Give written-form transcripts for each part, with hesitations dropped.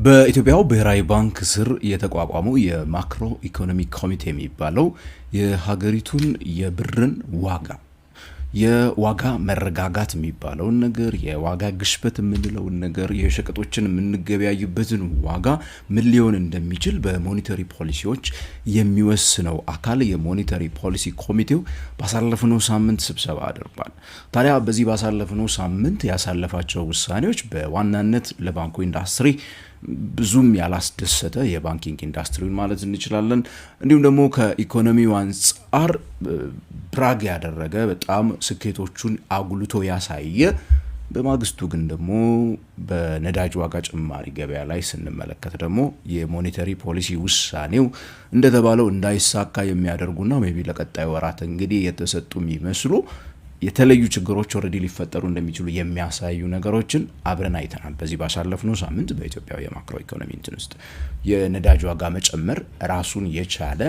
በኢትዮጵያው ብሔራዊ ባንክ ስር የተቋቋመው የማክሮ ኢኮኖሚ ኮሚቴ የሚባለው የሀገሪቱን የብርን የዋጋ መረጋጋት የሚባለውን ነገር የዋጋ ግሽበት የምንለውን ነገር የሸቀጦችን የምንገበያይበትን ዋጋ ምን ሊሆን እንደሚችል በሞኔታሪ ፖሊሲዎች የሚወስነው አካል የሞኔታሪ ፖሊሲ ኮሚቴው ባሳለፍነው ሳምንት ስብሰባ አድርጓል። ታዲያ በዚህ ባሳለፍነው ሳምንት ያሳለፋቸው ውሳኔዎች በዋናነት ለባንኩ ኢንዱስትሪ ብዙም ያላስደሰተ የባንኪንግ ኢንዱስትሪውን ማለት እንችላለን። እንዲሁም ደግሞ ከኢኮኖሚው አንጻር ብራግ ያደረገ በጣም ስኬቶቹን አጉልቶ ያሳየ በማግስቱ ግን ደግሞ በነዳጅ ዋጋ ጭማሪ ገበያ ላይ ስንመለከት ደግሞ የሞኔታሪ ፖሊሲ ውሳኔው እንደተባለው እንዳይሳካ የሚያደርጉና ሜቢ ለቀጣይ ወራት እንግዲህ የተሰጡ የሚመስሉ የተለዩ ችግሮች ኦሬዲ ሊፈጠሩ እንደሚችሉ የሚያሳዩ ነገሮችን አብረን አይተናል። በዚህ ባሳለፍነው ሳምንት በኢትዮጵያ የማክሮ ኢኮኖሚ እንትን ውስጥ የነዳጅ ዋጋ መጨመር ራሱን የቻለ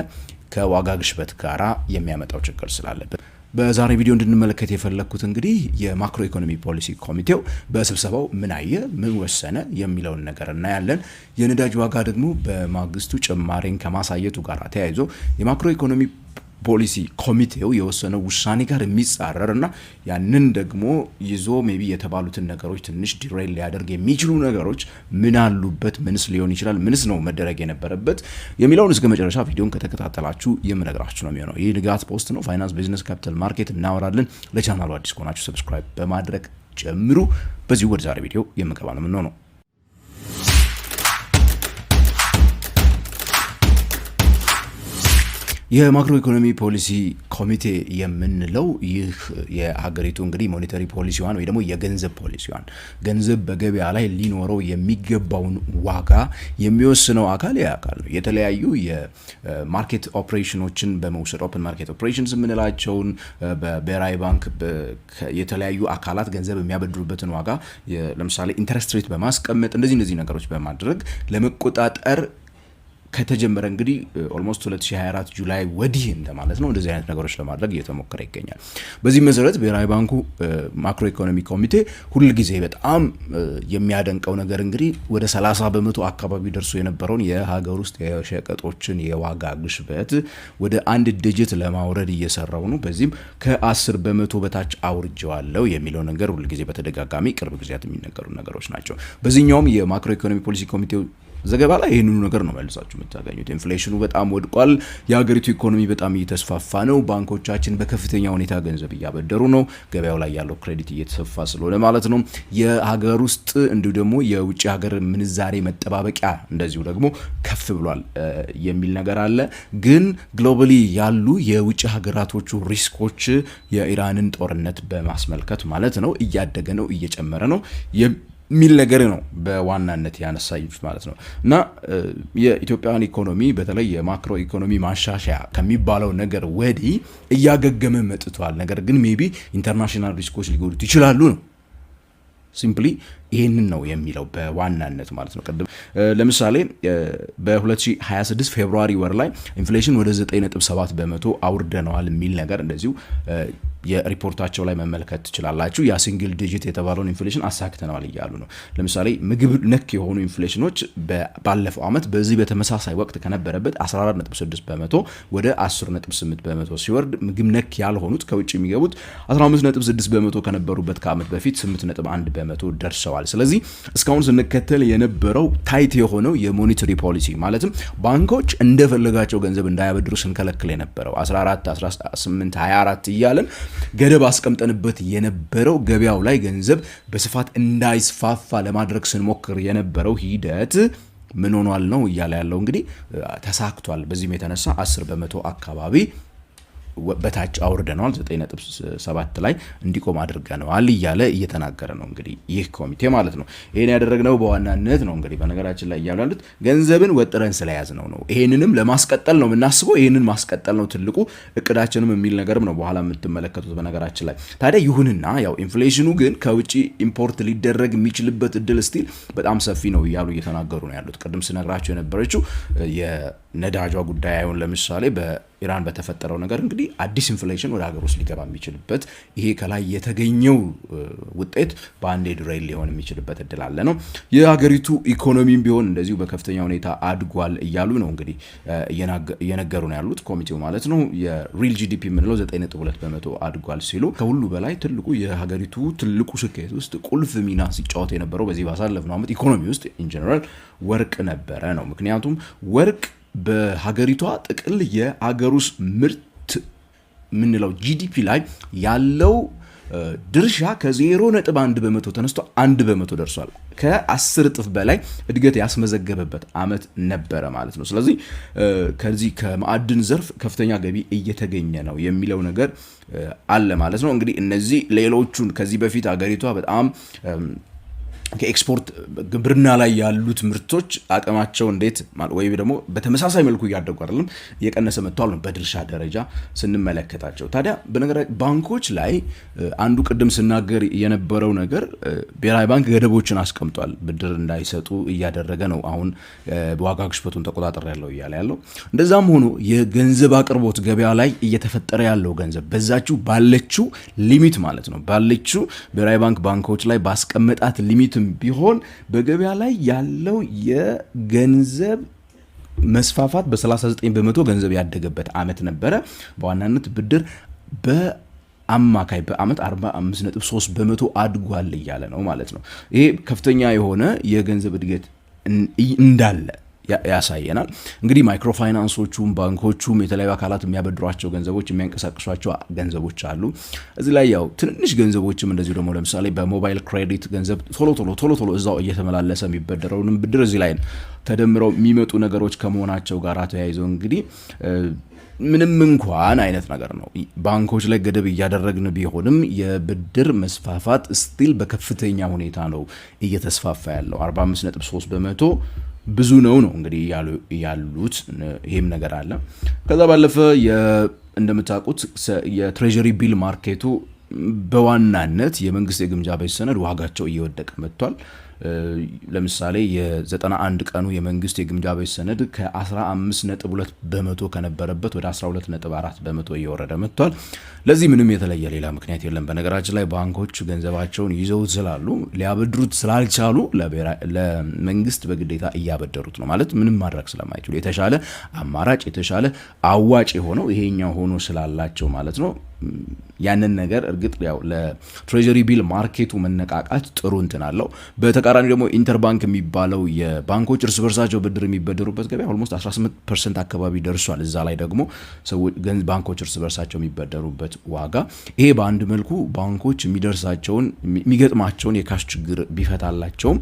ከዋጋ ግሽበት ጋራ የሚያመጣው ችግር ስላለበት በዛሬ ቪዲዮ እንድንመለከት የፈለኩት እንግዲህ የማክሮ ኢኮኖሚ ፖሊሲ ኮሚቴው በስብሰባው ምን አየ፣ ምን ወሰነ የሚለውን ነገር እናያለን። የነዳጅ ዋጋ ደግሞ በማግስቱ ጭማሬን ከማሳየቱ ጋር ተያይዞ የማክሮ ኢኮኖሚ ፖሊሲ ኮሚቴው የወሰነው ውሳኔ ጋር የሚጻረርና ያንን ደግሞ ይዞ ሜቢ የተባሉትን ነገሮች ትንሽ ዲሬል ሊያደርግ የሚችሉ ነገሮች ምን አሉበት፣ ምንስ ሊሆን ይችላል፣ ምንስ ነው መደረግ የነበረበት የሚለውን እስከ መጨረሻ ቪዲዮን ከተከታተላችሁ የምነግራችሁ ነው የሚሆነው። ይህ ንጋት ፖስት ነው። ፋይናንስ፣ ቢዝነስ፣ ካፒታል ማርኬት እናወራለን። ለቻናሉ አዲስ ከሆናችሁ ሰብስክራይብ በማድረግ ጀምሩ። በዚህ ወደ ዛሬ ቪዲዮ የምገባ ነው የምንሆነው። የማክሮ ኢኮኖሚ ፖሊሲ ኮሚቴ የምንለው ይህ የሀገሪቱ እንግዲህ ሞኔታሪ ፖሊሲዋን ወይ ደግሞ የገንዘብ ፖሊሲዋን ገንዘብ በገበያ ላይ ሊኖረው የሚገባውን ዋጋ የሚወስነው አካል ያካል ነው። የተለያዩ የማርኬት ኦፕሬሽኖችን በመውሰድ ኦፕን ማርኬት ኦፕሬሽንስ የምንላቸውን በብሔራዊ ባንክ የተለያዩ አካላት ገንዘብ የሚያበድሩበትን ዋጋ ለምሳሌ ኢንተረስት ሬት በማስቀመጥ እንደዚህ ነገሮች በማድረግ ለመቆጣጠር ከተጀመረ እንግዲህ ኦልሞስት 2024 ጁላይ ወዲህ እንደማለት ነው። እንደዚህ አይነት ነገሮች ለማድረግ እየተሞከረ ይገኛል። በዚህ መሰረት ብሔራዊ ባንኩ ማክሮ ኢኮኖሚ ኮሚቴ ሁሉ ጊዜ በጣም የሚያደንቀው ነገር እንግዲህ ወደ 30% አካባቢ ደርሶ የነበረውን የሀገር ውስጥ የሸቀጦችን የዋጋ ግሽበት ወደ አንድ ዲጂት ለማውረድ እየሰራው ነው። በዚህም ከ10% በታች አውርጄዋለሁ የሚለው ነገር ሁሉ ጊዜ በተደጋጋሚ ቅርብ ጊዜያት የሚነገሩ ነገሮች ናቸው። በዚህኛውም የማክሮ ኢኮኖሚ ፖሊሲ ኮሚቴው ዘገባ ላይ ይህንኑ ነገር ነው መልሳችሁ የምታገኙት። ኢንፍሌሽኑ በጣም ወድቋል። የሀገሪቱ ኢኮኖሚ በጣም እየተስፋፋ ነው። ባንኮቻችን በከፍተኛ ሁኔታ ገንዘብ እያበደሩ ነው። ገበያው ላይ ያለው ክሬዲት እየተሰፋ ስለሆነ ማለት ነው። የሀገር ውስጥ እንዲሁ ደግሞ የውጭ ሀገር ምንዛሬ መጠባበቂያ እንደዚሁ ደግሞ ከፍ ብሏል የሚል ነገር አለ። ግን ግሎባሊ ያሉ የውጭ ሀገራቶቹ ሪስኮች የኢራንን ጦርነት በማስመልከት ማለት ነው እያደገ ነው፣ እየጨመረ ነው ሚል ነገር ነው በዋናነት ያነሳዩት ማለት ነው። እና የኢትዮጵያን ኢኮኖሚ በተለይ የማክሮ ኢኮኖሚ ማሻሻያ ከሚባለው ነገር ወዲህ እያገገመ መጥቷል። ነገር ግን ሜቢ ኢንተርናሽናል ሪስኮች ሊጎዱት ይችላሉ ነው ሲምፕሊ ይሄንን ነው የሚለው በዋናነት ማለት ነው። ቀደም ለምሳሌ በ2026 ፌብሩዋሪ ወር ላይ ኢንፍሌሽን ወደ 9.7% አውርደነዋል የሚል ነገር እንደዚሁ የሪፖርታቸው ላይ መመልከት ትችላላችሁ። ያ ሲንግል ዲጂት የተባለውን ኢንፍሌሽን አሳክተናል እያሉ ነው። ለምሳሌ ምግብ ነክ የሆኑ ኢንፍሌሽኖች ባለፈው ዓመት በዚህ በተመሳሳይ ወቅት ከነበረበት 14.6% ወደ 10.8% ሲወርድ፣ ምግብ ነክ ያልሆኑት ከውጭ የሚገቡት 15.6% ከነበሩበት ከዓመት በፊት 8.1% ደርሰዋል። ስለዚህ እስካሁን ስንከተል የነበረው ታይት የሆነው የሞኔታሪ ፖሊሲ ማለትም ባንኮች እንደፈለጋቸው ገንዘብ እንዳያበድሩ ስንከለክል የነበረው 14፣ 18፣ 24 እያለን ገደብ አስቀምጠንበት የነበረው ገበያው ላይ ገንዘብ በስፋት እንዳይስፋፋ ለማድረግ ስንሞክር የነበረው ሂደት ምን ሆኗል ነው እያለ ያለው እንግዲህ ተሳክቷል። በዚህም የተነሳ 10% አካባቢ በታች አውርደናል፣ 9.7 ላይ እንዲቆም አድርገናል እያለ እየተናገረ ነው እንግዲህ ይህ ኮሚቴ ማለት ነው። ይሄን ያደረግነው በዋናነት ነው እንግዲህ በነገራችን ላይ ያሉት ገንዘብን ወጥረን ስለያዝነው ነው። ይሄንንም ለማስቀጠል ነው የምናስበው፣ ይሄንን ማስቀጠል ነው ትልቁ እቅዳችንም የሚል ነገርም ነው በኋላ የምትመለከቱት በነገራችን ላይ። ታዲያ ይሁንና ያው ኢንፍሌሽኑ ግን ከውጪ ኢምፖርት ሊደረግ የሚችልበት እድል ስቲል በጣም ሰፊ ነው እያሉ እየተናገሩ ነው ያሉት። ቅድም ስነግራቸው የነበረችው ነዳጇ ጉዳይ አይሆን ለምሳሌ በኢራን በተፈጠረው ነገር እንግዲህ አዲስ ኢንፍሌሽን ወደ ሀገር ውስጥ ሊገባ የሚችልበት ይሄ ከላይ የተገኘው ውጤት በአንዴ ድሬል ሊሆን የሚችልበት እድል አለ ነው። የሀገሪቱ ኢኮኖሚም ቢሆን እንደዚሁ በከፍተኛ ሁኔታ አድጓል እያሉ ነው እንግዲህ እየነገሩ ነው ያሉት ኮሚቴው ማለት ነው። የሪል ጂዲፒ የምንለው 9.2% አድጓል ሲሉ ከሁሉ በላይ ትልቁ የሀገሪቱ ትልቁ ስኬት ውስጥ ቁልፍ ሚና ሲጫወት የነበረው በዚህ ባሳለፍነው ዓመት ኢኮኖሚ ውስጥ ኢንጀነራል ወርቅ ነበረ ነው። ምክንያቱም ወርቅ በሀገሪቷ ጥቅል የአገር ውስጥ ምርት የምንለው ጂዲፒ ላይ ያለው ድርሻ ከ0.1% ተነስቶ 1% ደርሷል። ከ10 እጥፍ በላይ እድገት ያስመዘገበበት ዓመት ነበረ ማለት ነው። ስለዚህ ከዚህ ከማዕድን ዘርፍ ከፍተኛ ገቢ እየተገኘ ነው የሚለው ነገር አለ ማለት ነው። እንግዲህ እነዚህ ሌሎቹን ከዚህ በፊት ሀገሪቷ በጣም ከኤክስፖርት ግብርና ላይ ያሉት ምርቶች አቅማቸው እንዴት ወይ ደግሞ በተመሳሳይ መልኩ እያደጉ አይደለም እየቀነሰ መጥቷል ነው በድርሻ ደረጃ ስንመለከታቸው። ታዲያ በነገራችን ባንኮች ላይ አንዱ ቅድም ስናገር የነበረው ነገር ብሔራዊ ባንክ ገደቦችን አስቀምጧል። ብድር እንዳይሰጡ እያደረገ ነው። አሁን በዋጋ ግሽበቱን ተቆጣጠር ያለው እያለ ያለው እንደዛም ሆኖ የገንዘብ አቅርቦት ገበያ ላይ እየተፈጠረ ያለው ገንዘብ በዛችሁ ባለችው ሊሚት ማለት ነው ባለችው ብሔራዊ ባንክ ባንኮች ላይ ባስቀመጣት ሊሚት ቢሆን በገበያ ላይ ያለው የገንዘብ መስፋፋት በ39% ገንዘብ ያደገበት ዓመት ነበረ። በዋናነት ብድር በአማካይ በዓመት 45.3% አድጓል እያለ ነው ማለት ነው። ይሄ ከፍተኛ የሆነ የገንዘብ እድገት እንዳለ ያሳየናል። እንግዲህ ማይክሮፋይናንሶቹም ባንኮቹም የተለያዩ አካላት የሚያበድሯቸው ገንዘቦች የሚያንቀሳቅሷቸው ገንዘቦች አሉ። እዚህ ላይ ያው ትንንሽ ገንዘቦችም እንደዚሁ ደግሞ ለምሳሌ በሞባይል ክሬዲት ገንዘብ ቶሎ እዛው እየተመላለሰ የሚበደረውንም ብድር እዚህ ላይ ተደምረው የሚመጡ ነገሮች ከመሆናቸው ጋር ተያይዘው እንግዲህ ምንም እንኳን አይነት ነገር ነው ባንኮች ላይ ገደብ እያደረግን ቢሆንም የብድር መስፋፋት ስቲል በከፍተኛ ሁኔታ ነው እየተስፋፋ ያለው 45.3% ብዙ ነው እንግዲህ ያሉት ይሄም ነገር አለ። ከዛ ባለፈ እንደምታውቁት የትሬጀሪ ቢል ማርኬቱ በዋናነት የመንግስት የግምጃ ቤት ሰነድ ዋጋቸው እየወደቀ መጥቷል። ለምሳሌ የ91 ቀኑ የመንግስት የግምጃ ቤት ሰነድ ከ15.2% ከነበረበት ወደ 12.4% እየወረደ መጥቷል። ለዚህ ምንም የተለየ ሌላ ምክንያት የለም። በነገራችን ላይ ባንኮች ገንዘባቸውን ይዘው ስላሉ ሊያበድሩት ስላልቻሉ ለመንግስት በግዴታ እያበደሩት ነው ማለት ምንም ማድረግ ስለማይችሉ የተሻለ አማራጭ የተሻለ አዋጭ የሆነው ይሄኛው ሆኖ ስላላቸው ማለት ነው። ያንን ነገር እርግጥ ያው ለትሬጀሪ ቢል ማርኬቱ መነቃቃት ጥሩ እንትን አለው። በተቃራኒ ደግሞ ኢንተርባንክ የሚባለው የባንኮች እርስ በርሳቸው ብድር የሚበደሩበት ገበያ ኦልሞስት 18% አካባቢ ደርሷል። እዛ ላይ ደግሞ ሰዎች ባንኮች እርስ በርሳቸው የሚበደሩበት ዋጋ ይሄ በአንድ መልኩ ባንኮች የሚገጥማቸውን የካሽ ችግር ቢፈታላቸውም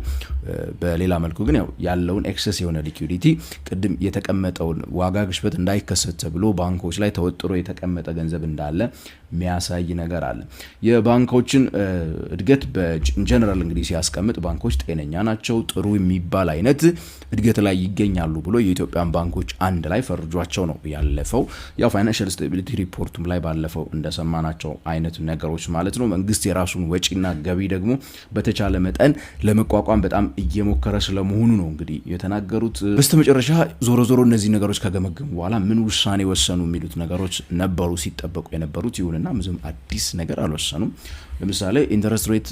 በሌላ መልኩ ግን ያለውን ኤክሰስ የሆነ ሊኩዊዲቲ ቅድም የተቀመጠውን ዋጋ ግሽበት እንዳይከሰት ተብሎ ባንኮች ላይ ተወጥሮ የተቀመጠ ገንዘብ እንዳለ የሚያሳይ ነገር አለ። የባንኮችን እድገት በጀነራል እንግዲህ ሲያስቀምጥ ባንኮች ጤነኛ ናቸው፣ ጥሩ የሚባል አይነት እድገት ላይ ይገኛሉ ብሎ የኢትዮጵያን ባንኮች አንድ ላይ ፈርጇቸው ነው ያለፈው። ያው ፋይናንሻል ስቴቢሊቲ ሪፖርቱም ላይ ባለፈው እንደሰማናቸው አይነት ነገሮች ማለት ነው። መንግስት የራሱን ወጪና ገቢ ደግሞ በተቻለ መጠን ለመቋቋም በጣም እየሞከረ ስለመሆኑ ነው እንግዲህ የተናገሩት። በስተመጨረሻ ዞሮ እነዚህ ነገሮች ከገመገሙ በኋላ ምን ውሳኔ ወሰኑ የሚሉት ነገሮች ነበሩ ሲጠበቁ የነበሩት ይሁንና ምንም አዲስ ነገር አልወሰኑም። ለምሳሌ ኢንተረስት ሬት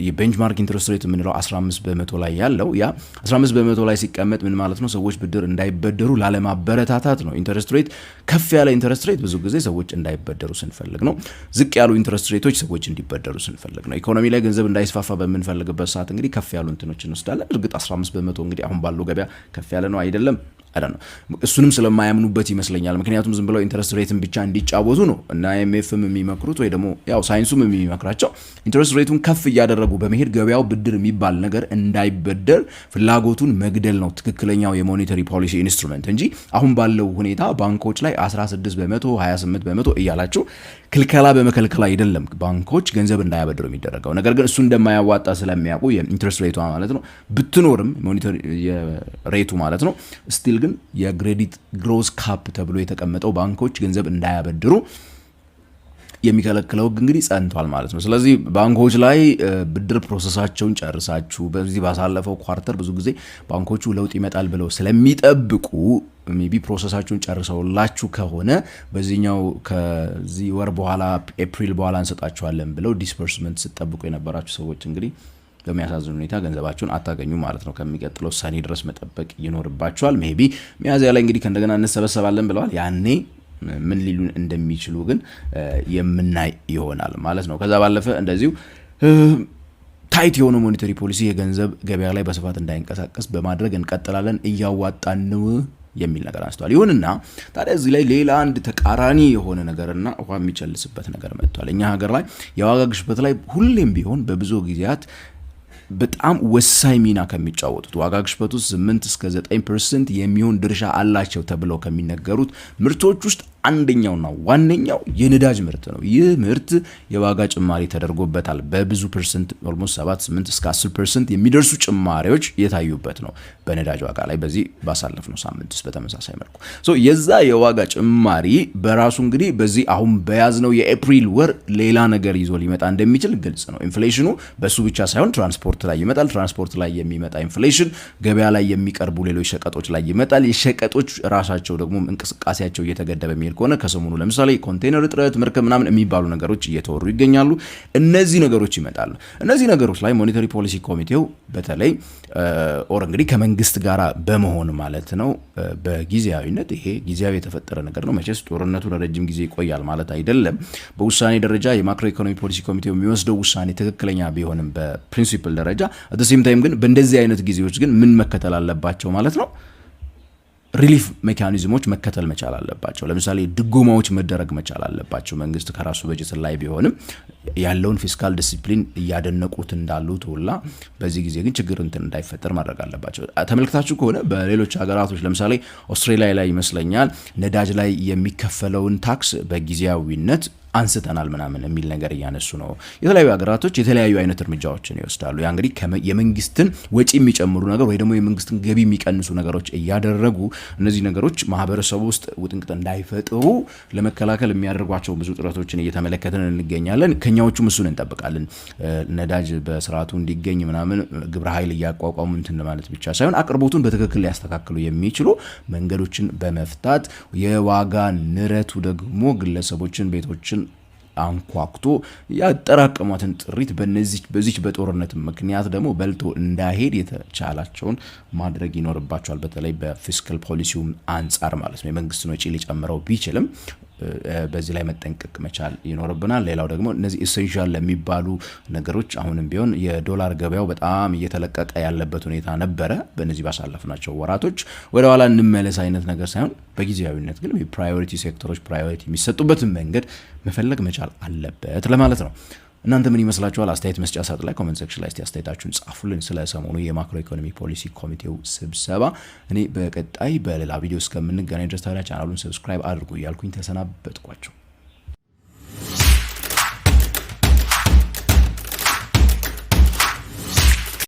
የቤንችማርክ ኢንተረስት ሬት የምንለው 15% ላይ ያለው ያ 15% ላይ ሲቀመጥ ምን ማለት ነው? ሰዎች ብድር እንዳይበደሩ ላለማበረታታት ነው። ኢንተረስት ሬት ከፍ ያለ ኢንተረስት ሬት ብዙ ጊዜ ሰዎች እንዳይበደሩ ስንፈልግ ነው። ዝቅ ያሉ ኢንተረስት ሬቶች ሰዎች እንዲበደሩ ስንፈልግ ነው። ኢኮኖሚ ላይ ገንዘብ እንዳይስፋፋ በምንፈልግበት ሰዓት እንግዲህ ከፍ ያሉ እንትኖች እንወስዳለን። እርግጥ 15% እንግዲህ አሁን ባለው ገበያ ከፍ ያለ ነው አይደለም አይደለም። እሱንም ስለማያምኑበት ይመስለኛል። ምክንያቱም ዝም ብለው ኢንተረስት ሬትን ብቻ እንዲጫወቱ ነው እና IMFም የሚመክሩት ወይ ደግሞ ያው ሳይንሱም የሚመክራቸው ኢንተረስት ሬቱን ከፍ እያደረጉ በመሄድ ገበያው ብድር የሚባል ነገር እንዳይበደር ፍላጎቱን መግደል ነው ትክክለኛው የሞኔታሪ ፖሊሲ ኢንስትሩመንት እንጂ አሁን ባለው ሁኔታ ባንኮች ላይ 16%፣ 28% እያላቸው ክልከላ በመከልከል አይደለም ባንኮች ገንዘብ እንዳያበድሩ የሚደረገው። ነገር ግን እሱ እንደማያዋጣ ስለሚያውቁ የኢንተረስት ሬቷ ማለት ነው ብትኖርም ሞኔታሪ ሬቱ ማለት ነው ስቲል ግን የክሬዲት ግሮዝ ካፕ ተብሎ የተቀመጠው ባንኮች ገንዘብ እንዳያበድሩ የሚከለክለው እንግዲህ ጸንቷል ማለት ነው። ስለዚህ ባንኮች ላይ ብድር ፕሮሰሳቸውን ጨርሳችሁ በዚህ ባሳለፈው ኳርተር ብዙ ጊዜ ባንኮቹ ለውጥ ይመጣል ብለው ስለሚጠብቁ ሜቢ ፕሮሰሳችሁን ጨርሰውላችሁ ከሆነ በዚህኛው ከዚህ ወር በኋላ ኤፕሪል በኋላ እንሰጣችኋለን ብለው ዲስፐርስመንት ስትጠብቁ የነበራችሁ ሰዎች እንግዲህ በሚያሳዝን ሁኔታ ገንዘባችሁን አታገኙ ማለት ነው። ከሚቀጥለው ሰኔ ድረስ መጠበቅ ይኖርባችኋል። ሜቢ ሚያዝያ ላይ እንግዲህ ከእንደገና እንሰበሰባለን ብለዋል። ያኔ ምን ሊሉን እንደሚችሉ ግን የምናይ ይሆናል ማለት ነው። ከዛ ባለፈ እንደዚሁ ታይት የሆነ ሞኔታሪ ፖሊሲ የገንዘብ ገበያ ላይ በስፋት እንዳይንቀሳቀስ በማድረግ እንቀጥላለን፣ እያዋጣን ነው የሚል ነገር አንስተዋል። ይሁንና ታዲያ እዚህ ላይ ሌላ አንድ ተቃራኒ የሆነ ነገርና ውሃ የሚጨልስበት ነገር መጥቷል። እኛ ሀገር ላይ የዋጋ ግሽበት ላይ ሁሌም ቢሆን በብዙ ጊዜያት በጣም ወሳኝ ሚና ከሚጫወቱት ዋጋ ግሽበት ውስጥ 8 እስከ 9% የሚሆን ድርሻ አላቸው ተብለው ከሚነገሩት ምርቶች ውስጥ አንደኛውና ዋነኛው የነዳጅ ምርት ነው። ይህ ምርት የዋጋ ጭማሪ ተደርጎበታል። በብዙ ፐርሰንት ኦልሞስት 7 8 እስከ 10% የሚደርሱ ጭማሪዎች የታዩበት ነው በነዳጅ ዋጋ ላይ በዚህ ባሳለፍነው ሳምንት ውስጥ በተመሳሳይ መልኩ የዛ የዋጋ ጭማሪ በራሱ እንግዲህ በዚህ አሁን በያዝነው የኤፕሪል ወር ሌላ ነገር ይዞ ሊመጣ እንደሚችል ግልጽ ነው። ኢንፍሌሽኑ በሱ ብቻ ሳይሆን ትራንስፖርት ላይ ይመጣል። ትራንስፖርት ላይ የሚመጣ ኢንፍሌሽን ገበያ ላይ የሚቀርቡ ሌሎች ሸቀጦች ላይ ይመጣል። የሸቀጦች ራሳቸው ደግሞ እንቅስቃሴያቸው እየተገደበ ከሆነ ከሰሞኑ ለምሳሌ ኮንቴነር እጥረት፣ መርከብ ምናምን የሚባሉ ነገሮች እየተወሩ ይገኛሉ። እነዚህ ነገሮች ይመጣሉ። እነዚህ ነገሮች ላይ ሞኔታሪ ፖሊሲ ኮሚቴው በተለይ ኦር እንግዲህ ከመንግስት ጋር በመሆን ማለት ነው በጊዜያዊነት ይሄ ጊዜያዊ የተፈጠረ ነገር ነው። መቼስ ጦርነቱ ለረጅም ጊዜ ይቆያል ማለት አይደለም። በውሳኔ ደረጃ የማክሮ ኢኮኖሚ ፖሊሲ ኮሚቴው የሚወስደው ውሳኔ ትክክለኛ ቢሆንም በፕሪንሲፕል ደረጃ አት ሴም ታይም ግን በእንደዚህ አይነት ጊዜዎች ግን ምን መከተል አለባቸው ማለት ነው? ሪሊፍ ሜካኒዝሞች መከተል መቻል አለባቸው። ለምሳሌ ድጎማዎች መደረግ መቻል አለባቸው። መንግስት ከራሱ በጀት ላይ ቢሆንም ያለውን ፊስካል ዲሲፕሊን እያደነቁት እንዳሉት ሁላ በዚህ ጊዜ ግን ችግር እንዳይፈጠር ማድረግ አለባቸው። ተመልክታችሁ ከሆነ በሌሎች ሀገራቶች ለምሳሌ ኦስትሬሊያ ላይ ይመስለኛል ነዳጅ ላይ የሚከፈለውን ታክስ በጊዜያዊነት አንስተናል ምናምን የሚል ነገር እያነሱ ነው። የተለያዩ ሀገራቶች የተለያዩ አይነት እርምጃዎችን ይወስዳሉ። ያ እንግዲህ የመንግስትን ወጪ የሚጨምሩ ነገር ወይ ደግሞ የመንግስትን ገቢ የሚቀንሱ ነገሮች እያደረጉ እነዚህ ነገሮች ማህበረሰቡ ውስጥ ውጥንቅጥ እንዳይፈጥሩ ለመከላከል የሚያደርጓቸው ብዙ ጥረቶችን እየተመለከትን እንገኛለን። ከኛዎቹም እሱን እንጠብቃለን። ነዳጅ በስርዓቱ እንዲገኝ ምናምን ግብረ ኃይል እያቋቋሙ እንትን ማለት ብቻ ሳይሆን አቅርቦቱን በትክክል ሊያስተካክሉ የሚችሉ መንገዶችን በመፍታት የዋጋ ንረቱ ደግሞ ግለሰቦችን፣ ቤቶችን አንኳኩቶ ያጠራቀሟትን ጥሪት በዚች በጦርነት ምክንያት ደግሞ በልቶ እንዳይሄድ የተቻላቸውን ማድረግ ይኖርባቸዋል። በተለይ በፊስካል ፖሊሲው አንጻር ማለት ነው። የመንግስትን ወጪ ሊጨምረው ቢችልም በዚህ ላይ መጠንቀቅ መቻል ይኖርብናል። ሌላው ደግሞ እነዚህ ኢሴንሻል ለሚባሉ ነገሮች አሁንም ቢሆን የዶላር ገበያው በጣም እየተለቀቀ ያለበት ሁኔታ ነበረ። በእነዚህ ባሳለፍናቸው ወራቶች ወደ ኋላ እንመለስ አይነት ነገር ሳይሆን በጊዜያዊነት ግን ፕራዮሪቲ ሴክተሮች ፕራዮሪቲ የሚሰጡበትን መንገድ መፈለግ መቻል አለበት ለማለት ነው። እናንተ ምን ይመስላችኋል? አስተያየት መስጫ ሳጥን ላይ ኮሜንት ሴክሽን ላይ አስተያየታችሁን ጻፉልን ስለ ሰሞኑ የማክሮ ኢኮኖሚ ፖሊሲ ኮሚቴው ስብሰባ። እኔ በቀጣይ በሌላ ቪዲዮ እስከምንገናኝ ድረስ ታዲያ ቻናሉን ሰብስክራይብ አድርጉ እያልኩኝ ተሰናበትኳቸው።